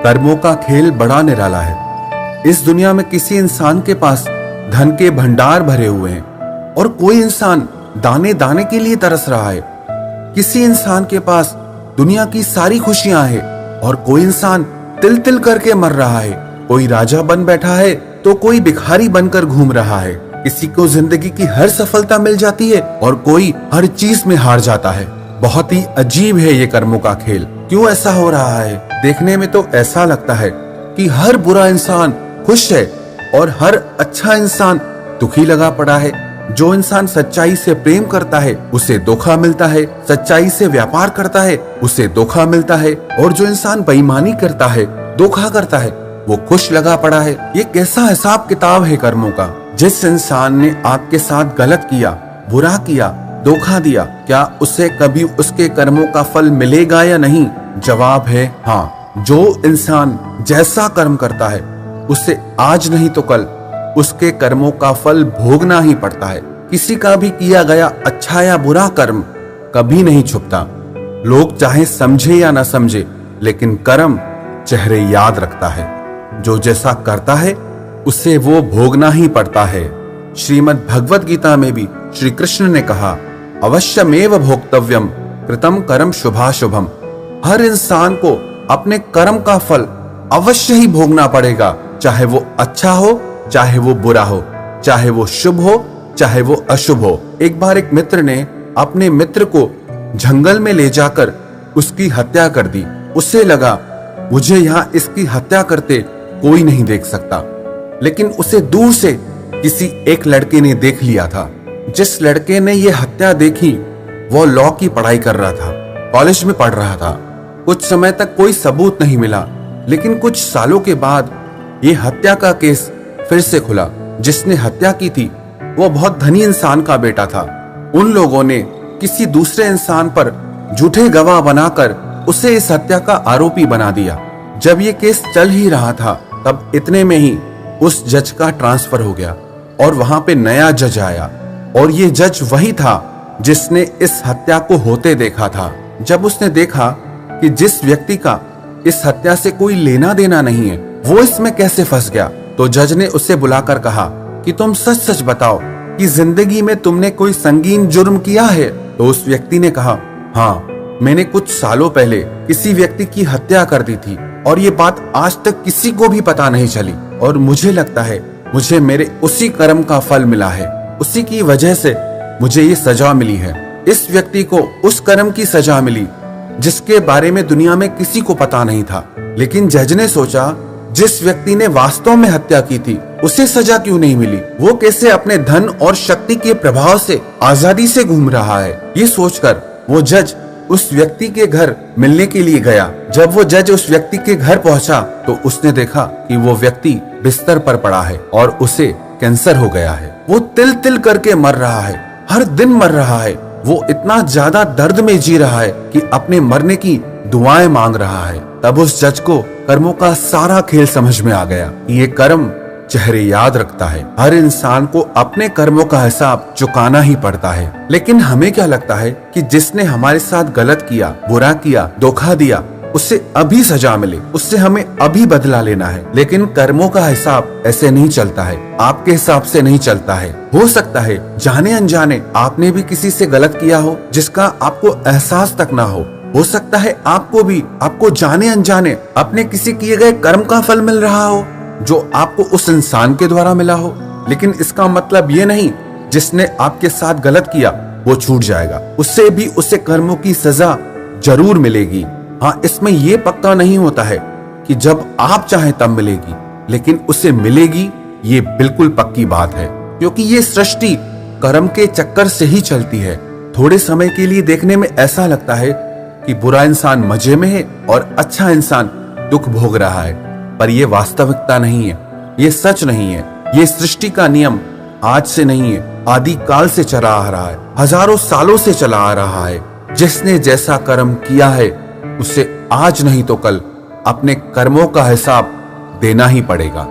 कर्मों का खेल बड़ा निराला है। इस दुनिया में किसी इंसान के पास धन के भंडार भरे हुए हैं और कोई इंसान दाने दाने के लिए तरस रहा है। किसी इंसान के पास दुनिया की सारी खुशियां हैं और कोई इंसान तिल तिल करके मर रहा है। कोई राजा बन बैठा है तो कोई भिखारी बनकर घूम रहा है। किसी को जिंदगी की हर सफलता मिल जाती है और कोई हर चीज में हार जाता है। बहुत ही अजीब है ये कर्मों का खेल। क्यों ऐसा हो रहा है? देखने में तो ऐसा लगता है कि हर बुरा इंसान खुश है और हर अच्छा इंसान दुखी लगा पड़ा है। जो इंसान सच्चाई से प्रेम करता है उसे धोखा मिलता है, सच्चाई से व्यापार करता है उसे धोखा मिलता है, और जो इंसान बेईमानी करता है, धोखा करता है, वो खुश लगा पड़ा है। ये कैसा हिसाब किताब है कर्मों का? जिस इंसान ने आपके साथ गलत किया, बुरा किया, धोखा दिया, क्या उसे कभी उसके कर्मों का फल मिलेगा या नहीं? जवाब है हाँ। जो इंसान जैसा कर्म करता है उसे आज नहीं तो कल उसके कर्मों का फल भोगना ही पड़ता है। किसी का भी किया गया अच्छा या बुरा कर्म कभी नहीं छुपता। लोग चाहे समझे या ना समझे, लेकिन कर्म चेहरे याद रखता है। जो जैसा करता है उसे वो भोगना ही पड़ता है। श्रीमद् भगवत गीता में भी श्री कृष्ण ने कहा, अवश्यमेव भोक्तव्यम कृतम कर्म शुभाशुभम। हर इंसान को अपने कर्म का फल अवश्य ही भोगना पड़ेगा, चाहे वो अच्छा हो, चाहे वो बुरा हो, चाहे वो शुभ हो, चाहे वो अशुभ हो। एक बार एक मित्र ने अपने मित्र को जंगल में ले जाकर उसकी हत्या कर दी। उसे लगा मुझे यहाँ इसकी हत्या करते कोई नहीं देख सकता, लेकिन उसे दूर से किसी एक लड़के ने देख लिया था। जिस लड़के ने ये हत्या देखी वो लॉ की पढ़ाई कर रहा था, कॉलेज में पढ़ रहा था। कुछ समय तक कोई सबूत नहीं मिला, लेकिन कुछ सालों के बाद ये हत्या का केस फिर से खुला। जिसने हत्या की थी वो बहुत धनी इंसान का बेटा था। उन लोगों ने किसी दूसरे इंसान पर झूठे गवाह बनाकर उसे इस हत्या का आरोपी बना दिया। जब ये केस चल ही रहा था तब इतने में ही उस जज का ट्रांसफर हो गया और वहां पे नया जज आया, और ये जज वही था जिसने इस हत्या को होते देखा था। जब उसने देखा कि जिस व्यक्ति का इस हत्या से कोई लेना देना नहीं है वो इसमें कैसे फंस गया, तो जज ने उसे बुलाकर कहा कि तुम सच सच बताओ कि जिंदगी में तुमने कोई संगीन जुर्म किया है? तो उस व्यक्ति ने कहा, हाँ, मैंने कुछ सालों पहले किसी व्यक्ति की हत्या कर दी थी और ये बात आज तक किसी को भी पता नहीं चली, और मुझे लगता है मुझे मेरे उसी कर्म का फल मिला है। उसी की वजह से मुझे ये सजा मिली है। इस व्यक्ति को उस कर्म की सजा मिली जिसके बारे में दुनिया में किसी को पता नहीं था। लेकिन जज ने सोचा जिस व्यक्ति ने वास्तव में हत्या की थी उसे सजा क्यों नहीं मिली? वो कैसे अपने धन और शक्ति के प्रभाव से आजादी से घूम रहा है? ये सोचकर वो जज उस व्यक्ति के घर मिलने के लिए गया। जब वो जज उस व्यक्ति के घर पहुंचा तो उसने देखा कि वो व्यक्ति बिस्तर पर पड़ा है और उसे कैंसर हो गया है। वो तिल तिल करके मर रहा है, हर दिन मर रहा है। वो इतना ज्यादा दर्द में जी रहा है कि अपने मरने की दुआएं मांग रहा है। तब उस जज को कर्मों का सारा खेल समझ में आ गया। ये कर्म चेहरे याद रखता है। हर इंसान को अपने कर्मों का हिसाब चुकाना ही पड़ता है। लेकिन हमें क्या लगता है कि जिसने हमारे साथ गलत किया, बुरा किया, धोखा दिया, उससे अभी सजा मिले, उससे हमें अभी बदला लेना है। लेकिन कर्मों का हिसाब ऐसे नहीं चलता है, आपके हिसाब से नहीं चलता है। हो सकता है जाने अनजाने आपने भी किसी से गलत किया हो जिसका आपको एहसास तक ना हो सकता है आपको जाने अनजाने अपने किसी किए गए कर्म का फल मिल रहा हो जो आपको उस इंसान के द्वारा मिला हो। लेकिन इसका मतलब ये नहीं जिसने आपके साथ गलत किया वो छूट जाएगा, उससे भी उसे कर्मों की सजा जरूर मिलेगी। हाँ, इसमें ये पक्का नहीं होता है कि जब आप चाहें तब मिलेगी, लेकिन उसे मिलेगी ये बिल्कुल पक्की बात है, क्योंकि ये सृष्टि कर्म के चक्कर से ही चलती है। थोड़े समय के लिए देखने में ऐसा लगता है कि बुरा इंसान मजे में है और अच्छा इंसान दुख भोग रहा है, पर यह वास्तविकता नहीं है, ये सच नहीं है। ये सृष्टि का नियम आज से नहीं है, आदि काल से चला आ रहा है, हजारों सालों से चला आ रहा है। जिसने जैसा कर्म किया है उसे आज नहीं तो कल अपने कर्मों का हिसाब देना ही पड़ेगा।